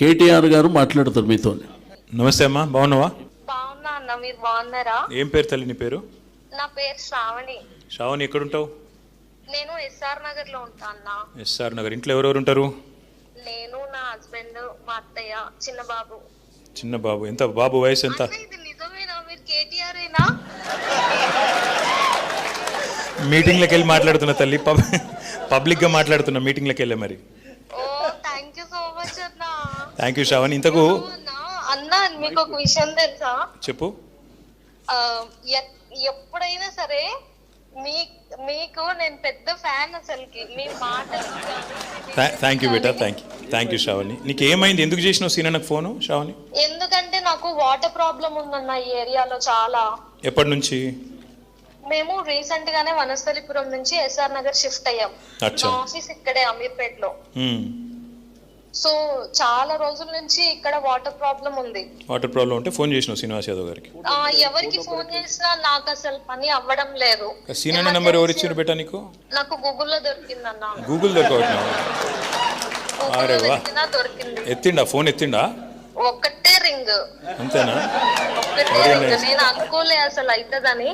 కేటీఆర్ గారు మాట్లాడతారు మీతో. నమస్తే అమ్మా, బాగున్నావా? బాగున్నా అన్న, మీరు బాగున్నారా? ఏం పేరు తల్లి నీ పేరు? నా పేరు శ్రావణి. శ్రావణి, ఎక్కడుంటావు? నేను ఎస్ఆర్ నగర్ లో ఉంటా అన్న. ఎస్ఆర్ నగర్. ఇంట్లో ఎవరెవరు ఉంటారు? నేను, నా హస్బెండ్, మా అత్తయ్య, చిన్న బాబు. చిన్న బాబు. ఎంత బాబు వయసు ఎంత? అన్న, ఇది నిజమేనా? మీరు కేటీఆర్ ఏనా? మీటింగ్లకు వెళ్ళి మాట్లాడుతున్నా తల్లి, పబ్లిక్గా మాట్లాడుతున్నా మీటింగ్లకు వెళ్ళే. మరి ఓ, థ్యాంక్ యూ సో మచ్ అన్న. Thank you Shravani. ఇంతకు అన్న, మీకు ఒక విషయం తెలుసా? చెప్పు. ఎప్పుడైనా సరే మీకు నేను పెద్ద ఫ్యాన్ అసలుకి. మీ మాటలు. థ్యాంక్ యూ బేటా, థ్యాంక్ యూ శ్రావణి. నీకు ఏమైంది? ఎందుకు చేసినావు సీనా నాకు ఫోను శ్రావణి? ఎందుకంటే నాకు వాటర్ ప్రాబ్లం ఉందన్న ఈ ఏరియాలో చాలా. ఎప్పటి నుంచి? మేము రీసెంట్ గానే వనస్థలిపురం నుంచి ఎస్ఆర్ నగర్ షిఫ్ట్ అయ్యాం. అచ్చా. ఆఫీస్ ఇక్కడే అమీర్పేటలో. మ్మ్. సో చాలా రోజుల నుంచి ఇక్కడ వాటర్ ప్రాబ్లం ఉంది. వాటర్ ప్రాబ్లం ఉంటే ఫోన్ చేసినావు శ్రీనివాస్ యాదవ్ గారికి? ఎవరికి ఫోన్ చేసినా నాకు అసలు పని అవ్వడం లేదు. సీనా నెంబర్ ఎవరు ఇచ్చారు బేటా నీకు? నాకు గూగుల్లో దొరికిందన్న. గూగుల్ దొరకవట్లేదు. అరే వా, దొరికింది. ఎత్తిండా ఫోన్? ఎత్తిండా? ఒక్కటే రింగ్. అంతేనా? ఒక్కటే రింగ్. నేను అనుకోలే అసలు అవుతుందని.